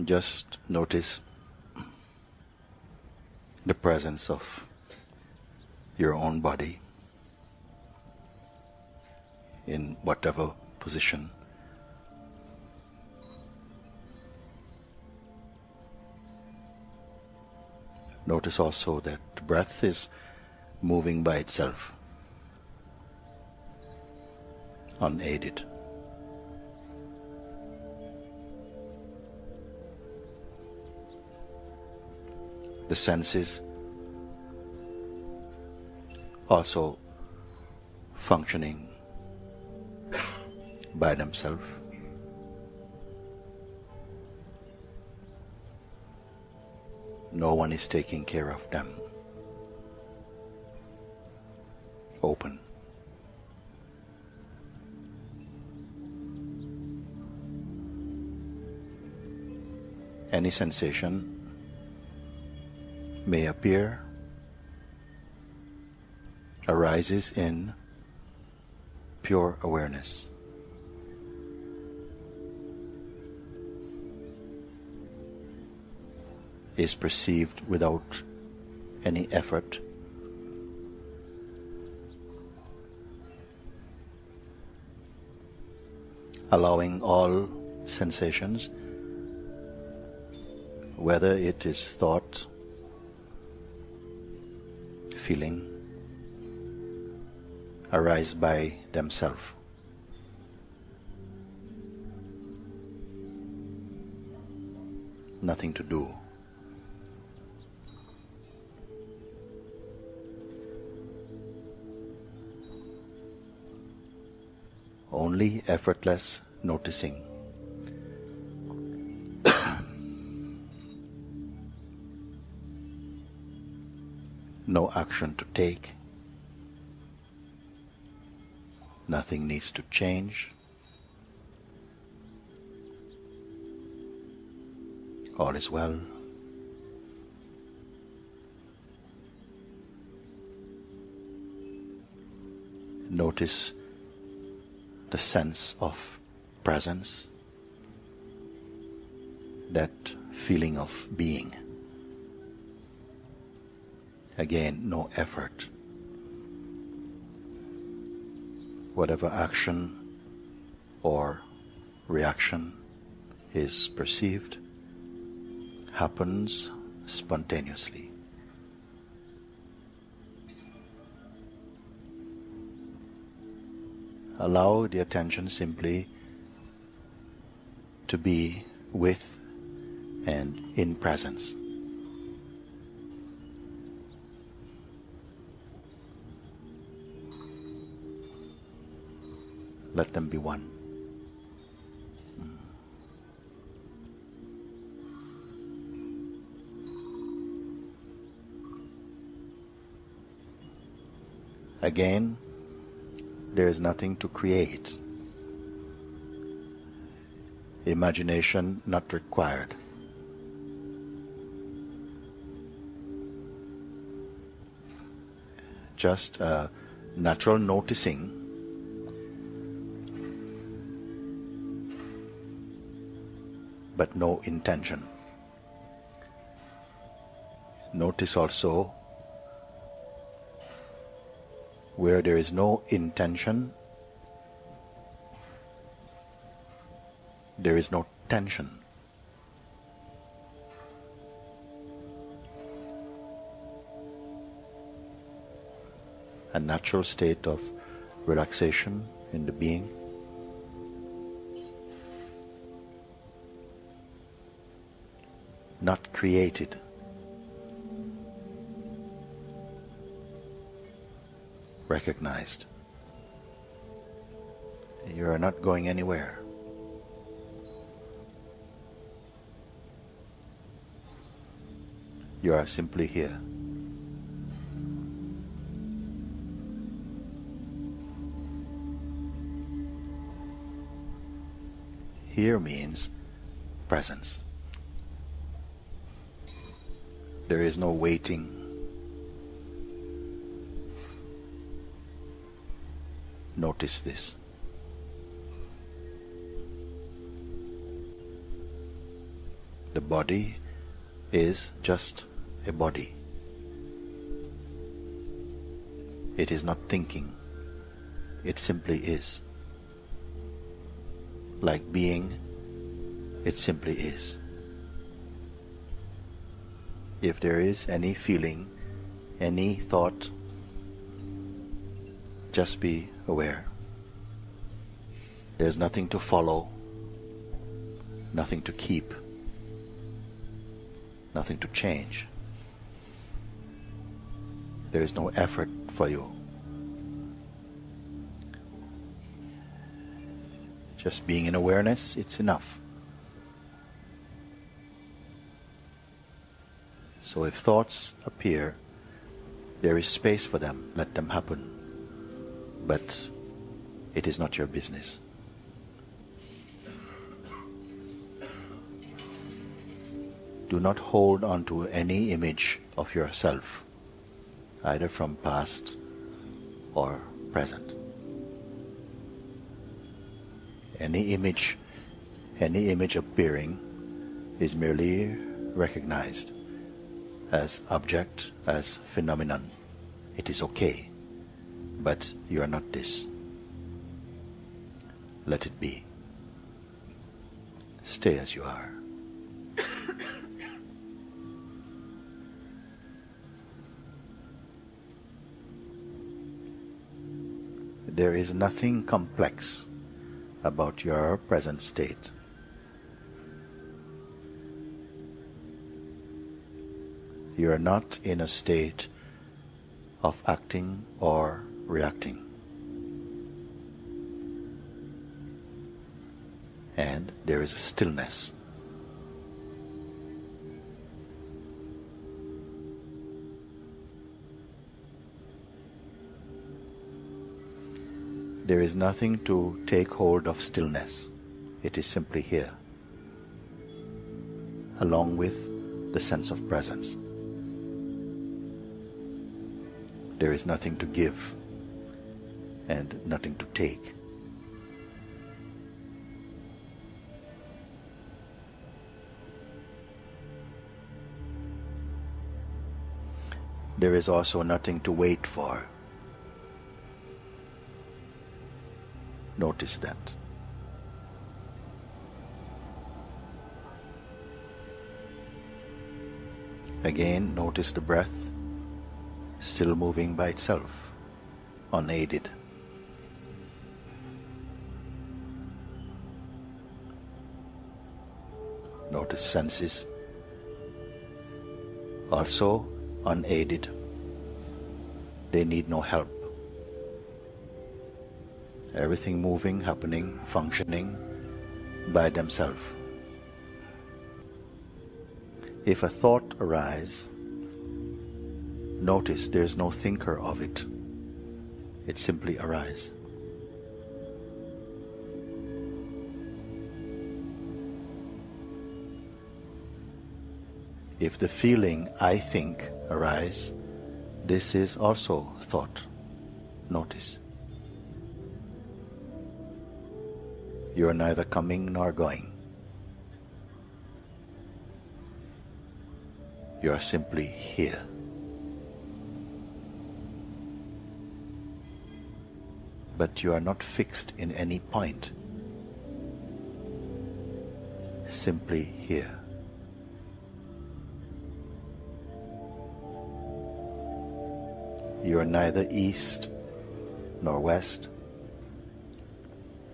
Just notice the presence of your own body in whatever position. Notice also that the breath is moving by itself, unaided. The senses also functioning by themselves. No one is taking care of them. Open. Any sensation may appear, arises in pure awareness. Is perceived without any effort. Allowing all sensations, whether it is thought, feeling, arise by themselves. Nothing to do. Only effortless noticing. No action to take. Nothing needs to change. All is well. Notice the sense of presence, that feeling of being. Again, no effort. Whatever action or reaction is perceived happens spontaneously. Allow the attention simply to be with and in presence. Let them be one. Again, there is nothing to create. Imagination not required. Just a natural noticing but no intention. Notice also where there is no intention, there is no tension. A natural state of relaxation in the being. Not created. Recognized. You are not going anywhere. You are simply here. Here means presence. There is no waiting. Notice this. The body is just a body. It is not thinking. It simply is. Like being, it simply is. If there is any feeling, any thought, just be aware. There's nothing to follow, nothing to keep, nothing to change. There is no effort for you. Just being in awareness, it's enough. So if thoughts appear, there is space for them, let them happen. But it is not your business. Do not hold on to any image of yourself, either from past or present. Any image appearing is merely recognized as object, as phenomenon. It is okay, but you are not this. Let it be. Stay as you are. There is nothing complex about your present state. You are not in a state of acting or reacting. And there is a stillness. There is nothing to take hold of stillness. It is simply here, along with the sense of presence. There is nothing to give and nothing to take. There is also nothing to wait for. Notice that. Again, notice the breath still moving by itself, unaided. Notice senses, also unaided. They need no help. Everything moving, happening, functioning by themselves. If a thought arises, notice there is no thinker of it. It simply arises. If the feeling I think arises, this is also thought. Notice. You are neither coming nor going. You are simply here. But you are not fixed in any point. Simply here. You are neither east nor west,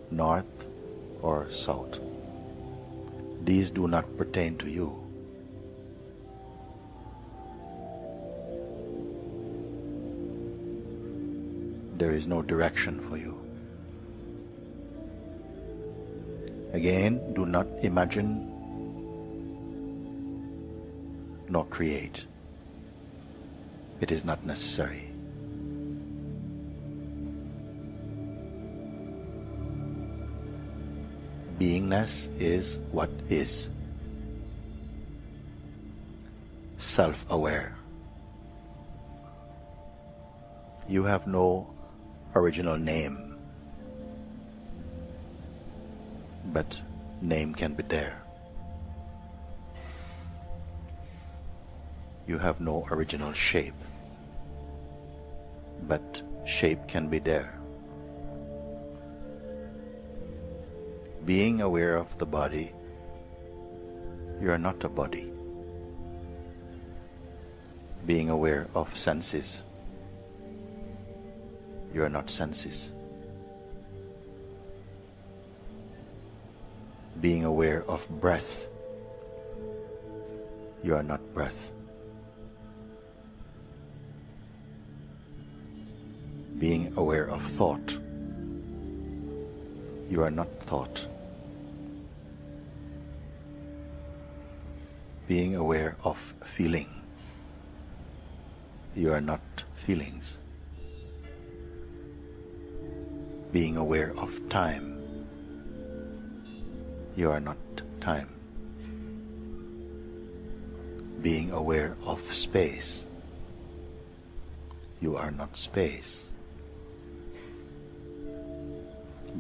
north or south. These do not pertain to you. There is no direction for you. Again, do not imagine nor create. It is not necessary. Beingness is what is. Self-aware. You have no original name, but name can be there. You have no original shape, but shape can be there. Being aware of the body, you are not a body. Being aware of senses, you are not senses. Being aware of breath, you are not breath. Being aware of thought, you are not thought. Being aware of feeling, you are not feelings. Being aware of time, you are not time. Being aware of space, you are not space.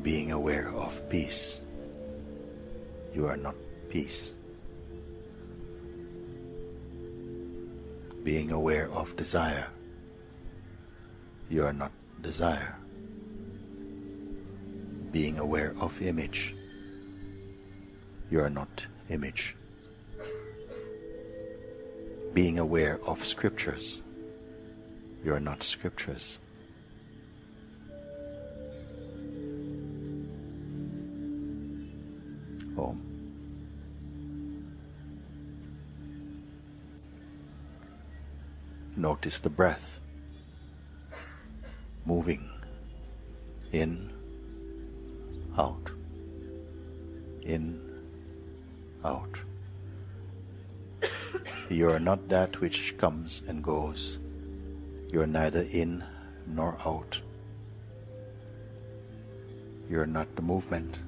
Being aware of peace, you are not peace. Being aware of desire, you are not desire. Being aware of image, you are not image. Being aware of scriptures, you are not scriptures. Om. Notice the breath moving in, out, in, out. You are not that which comes and goes. You are neither in nor out. You are not the movement.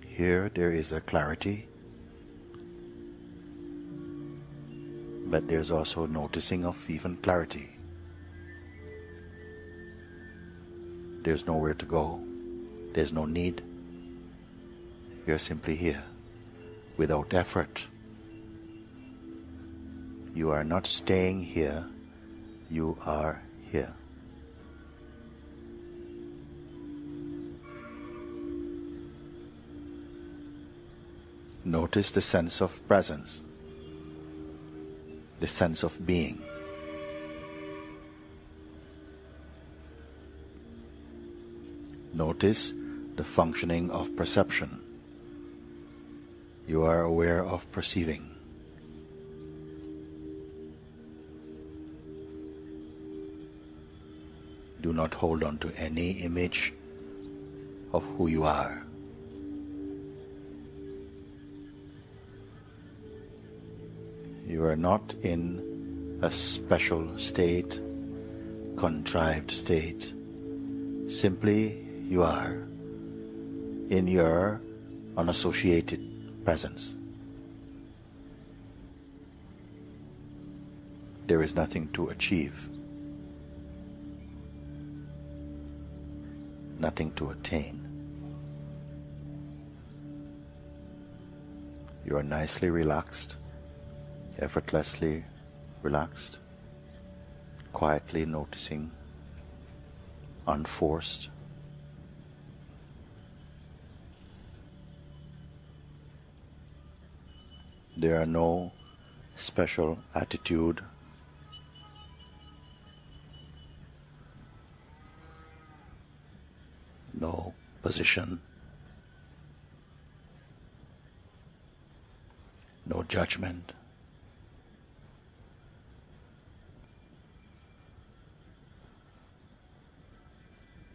Here there is a clarity, but there's also noticing of even clarity. There's nowhere to go. There's no need. You're simply here, without effort. You are not staying here. You are here. Notice the sense of presence, the sense of being. Notice the functioning of perception. You are aware of perceiving. Do not hold on to any image of who you are. You are not in a special state, contrived state. Simply you are in your unassociated presence. There is nothing to achieve, nothing to attain. You are nicely relaxed, effortlessly relaxed, quietly noticing, unforced. There are no special attitude, no position, no judgment.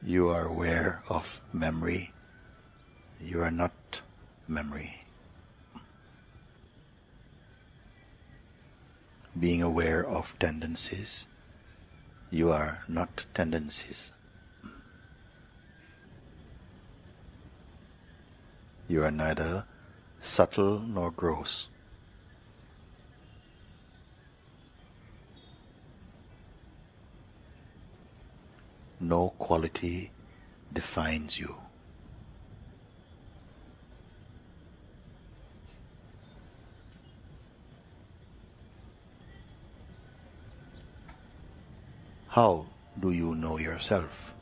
You are aware of memory. You are not memory. Being aware of tendencies. You are not tendencies. You are neither subtle nor gross. No quality defines you. How do you know yourself?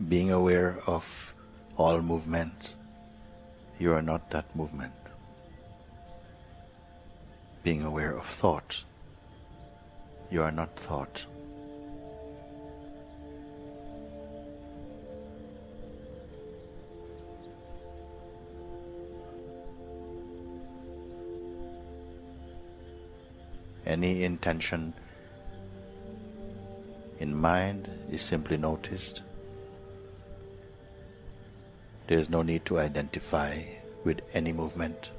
Being aware of all movement, you are not that movement. Being aware of thought, you are not thought. Any intention in mind is simply noticed. There is no need to identify with any movement.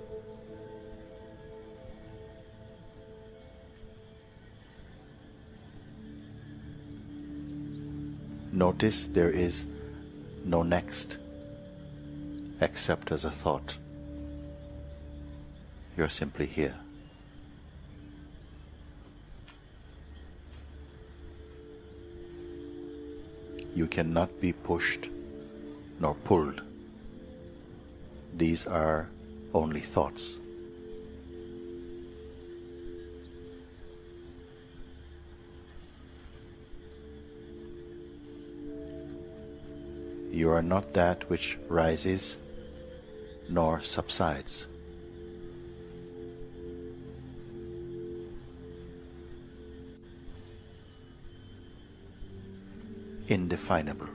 Notice there is no next except as a thought. You are simply here. You cannot be pushed nor pulled. These are only thoughts. You are not that which rises nor subsides. Indefinable,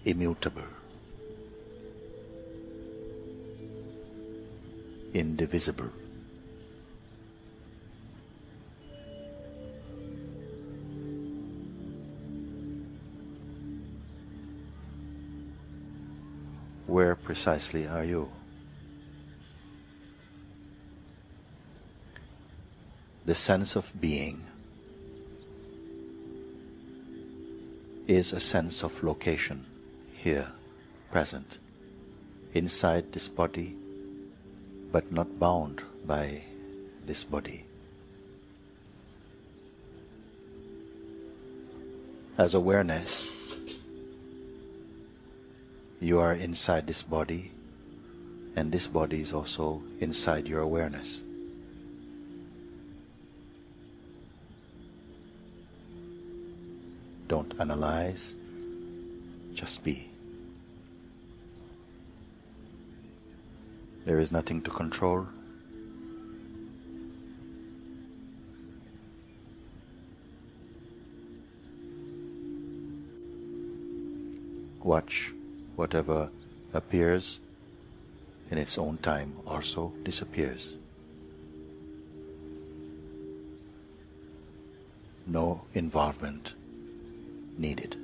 immutable, indivisible. Where precisely are you? The sense of being is a sense of location, here, present, inside this body, but not bound by this body. As awareness, you are inside this body, and this body is also inside your awareness. Don't analyze, just be. There is nothing to control. Watch whatever appears in its own time also disappears. No involvement needed.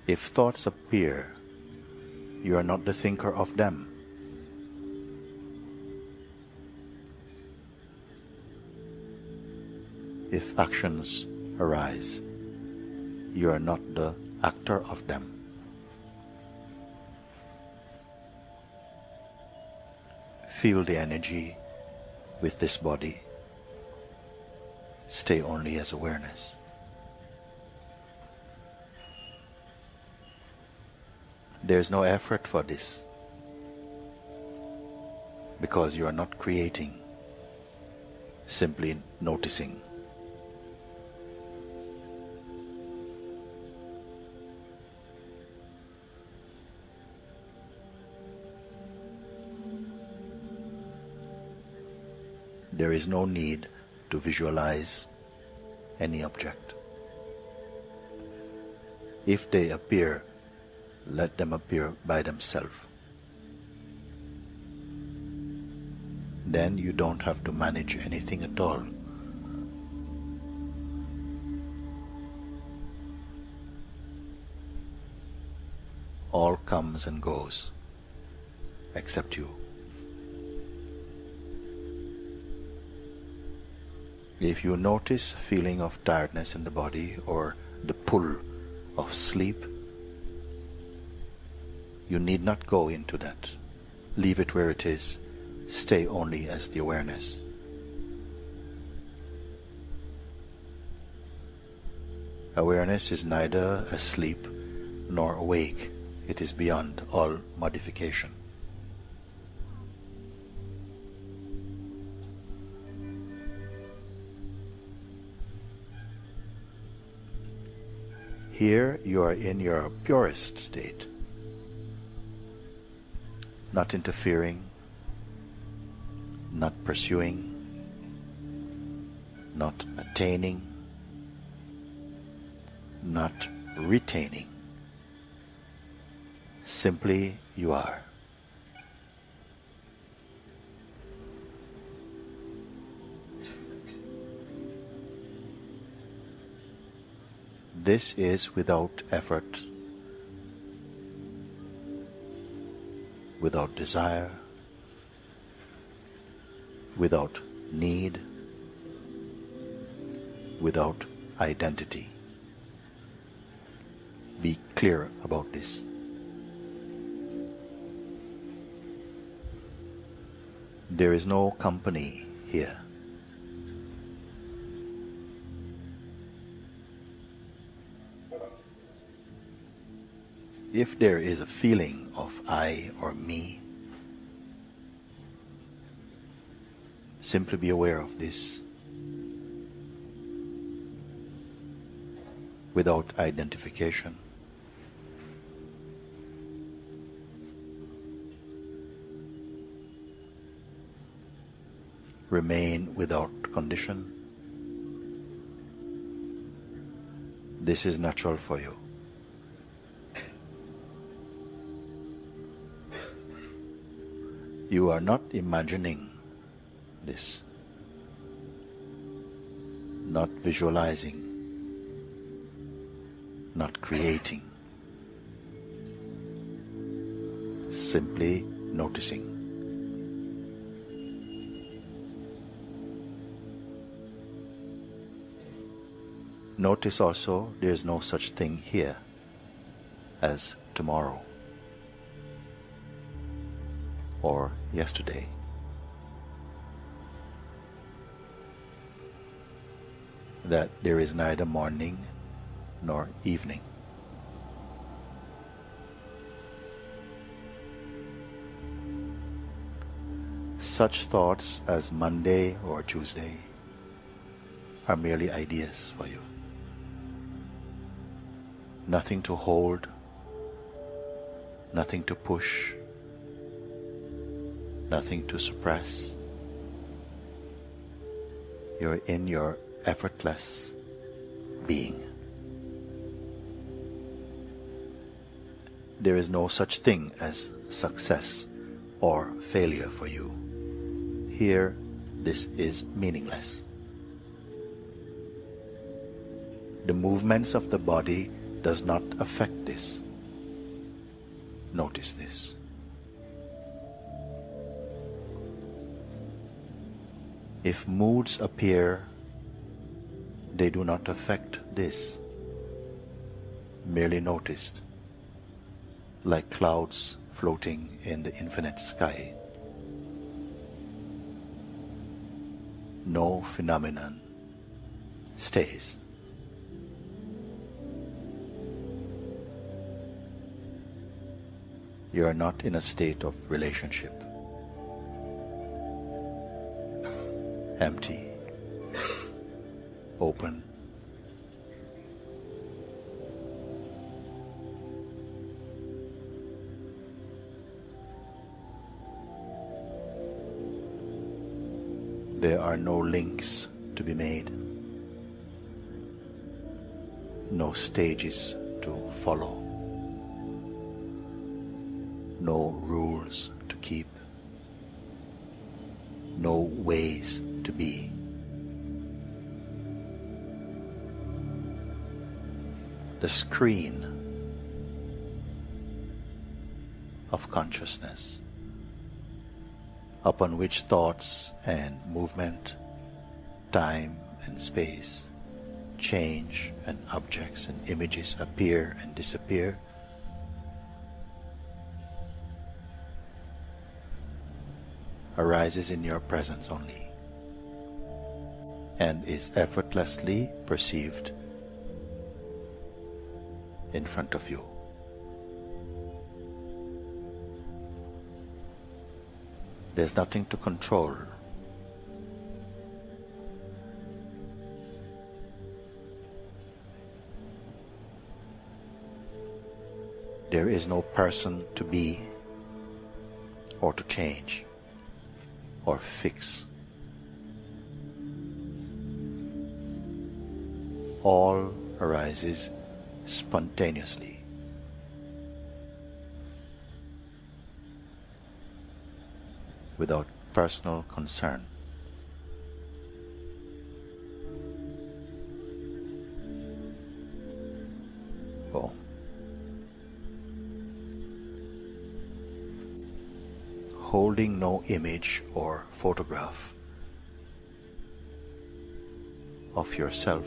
If thoughts appear, you are not the thinker of them. If actions arise, you are not the actor of them. Feel the energy with this body. Stay only as awareness. There is no effort for this, because you are not creating, simply noticing. There is no need to visualize any object. If they appear, let them appear by themselves. Then you don't have to manage anything at all. All comes and goes, except you. If you notice feeling of tiredness in the body or the pull of sleep, you need not go into that. Leave it where it is. Stay only as the awareness. Awareness is neither asleep nor awake. It is beyond all modification. Here you are in your purest state, not interfering, not pursuing, not attaining, not retaining. Simply you are. This is without effort, without desire, without need, without identity. Be clear about this. There is no company here. If there is a feeling of I or me, simply be aware of this without identification. Remain without condition. This is natural for you. You are not imagining this, not visualizing, not creating, simply noticing. Notice also there is no such thing here as tomorrow or yesterday. That there is neither morning nor evening. Such thoughts as Monday or Tuesday are merely ideas for you. Nothing to hold, nothing to push, nothing to suppress. You're in your effortless being. There is no such thing as success or failure for you. Here, this is meaningless. The movements of the body does not affect this. Notice this. If moods appear, they do not affect this. Merely noticed, like clouds floating in the infinite sky. No phenomenon stays. You are not in a state of relationship. Empty, open. There are no links to be made, no stages to follow, no rules to keep, no ways to be. The screen of consciousness upon which thoughts and movement, time and space, change and objects and images appear and disappear, arises in your presence only and is effortlessly perceived in front of you. There's nothing to control. There is no person to be or to change or fix. All arises spontaneously. Without personal concern. Oh. Holding no image or photograph of yourself.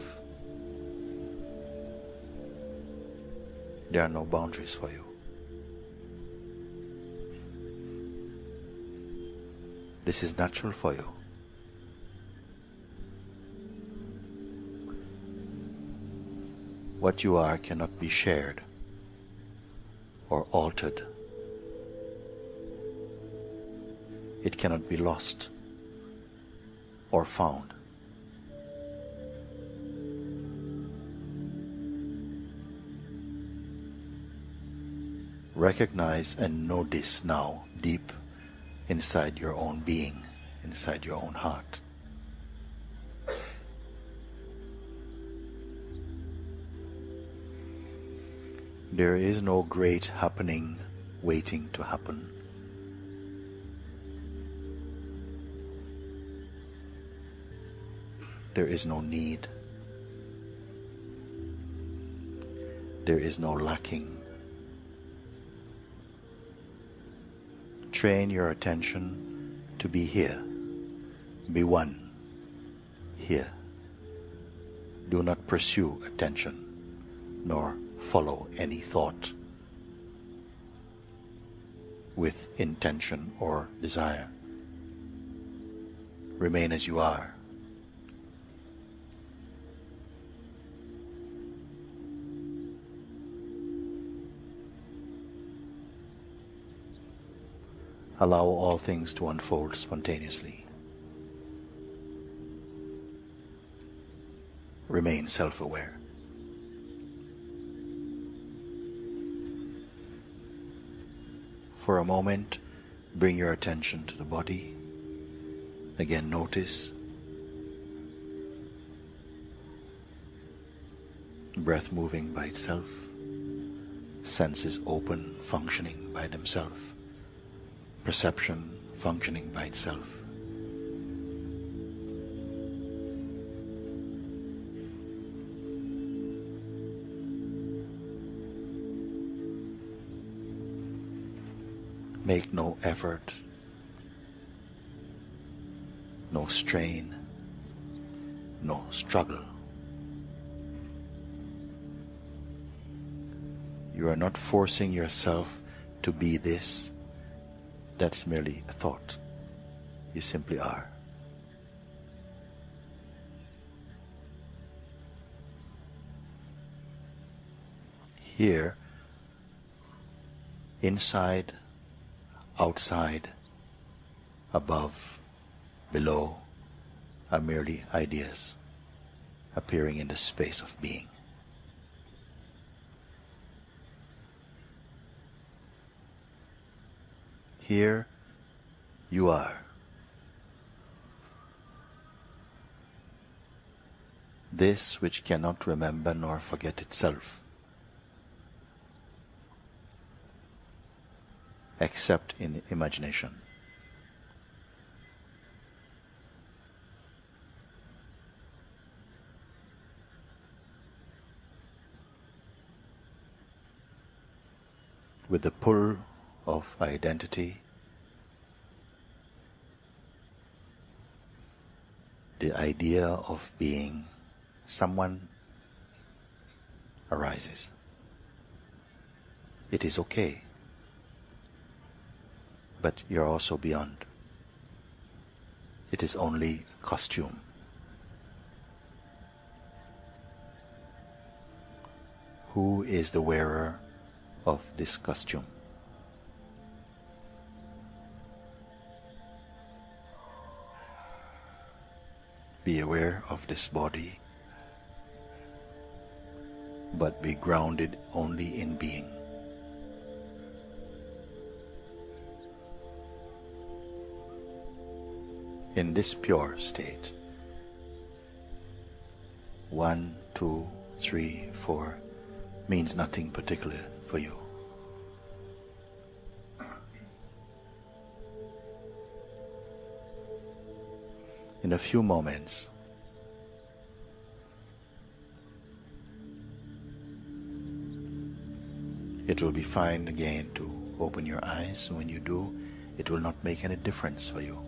There are no boundaries for you. This is natural for you. What you are cannot be shared or altered. It cannot be lost or found. Recognize and know this now, deep inside your own being, inside your own heart. There is no great happening waiting to happen. There is no need. There is no lacking. Train your attention to be here. Be one here. Do not pursue attention, nor follow any thought with intention or desire. Remain as you are. Allow all things to unfold spontaneously. Remain self-aware. For a moment, bring your attention to the body. Again, notice. Breath moving by itself. Senses open, functioning by themselves. Perception functioning by itself. Make no effort, no strain, no struggle. You are not forcing yourself to be this. That's merely a thought. You simply are. Here, inside, outside, above, below, are merely ideas appearing in the space of being. Here you are. This which cannot remember nor forget itself, except in imagination. With the pull of identity, the idea of being someone arises. It is okay, but you're also beyond. It is only costume. Who is the wearer of this costume? Be aware of this body, but be grounded only in being. In this pure state, 1, 2, 3, 4 means nothing particular for you. In a few moments, it will be fine again to open your eyes. When you do, it will not make any difference for you.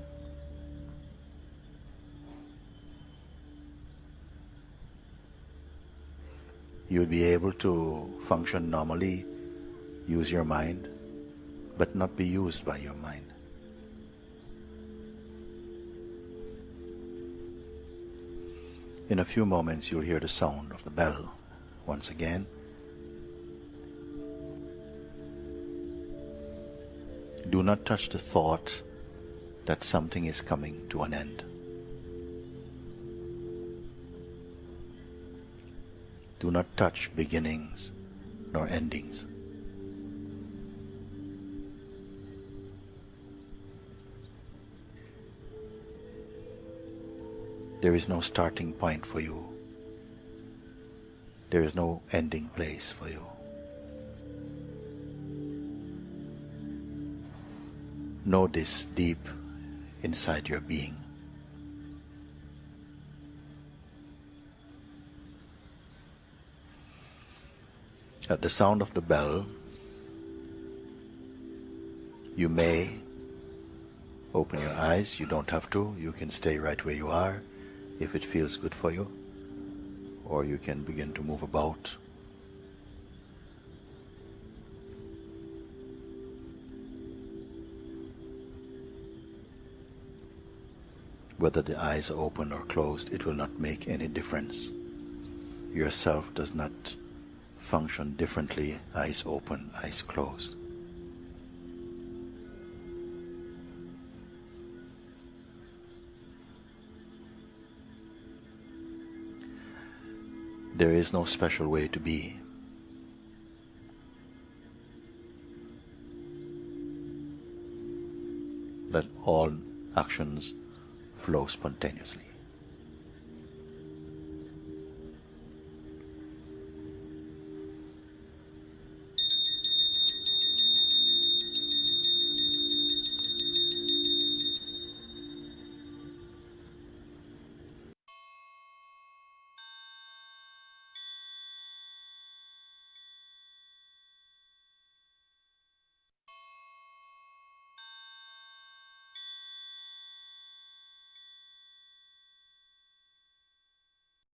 You will be able to function normally, use your mind, but not be used by your mind. In a few moments you'll hear the sound of the bell once again. Do not touch the thought that something is coming to an end. Do not touch beginnings nor endings. There is no starting point for you. There is no ending place for you. Know this deep inside your being. At the sound of the bell, you may open your eyes. You don't have to. You can stay right where you are if it feels good for you, or you can begin to move about. Whether the eyes are open or closed, it will not make any difference. Yourself does not function differently, eyes open, eyes closed. There is no special way to be. Let all actions flow spontaneously.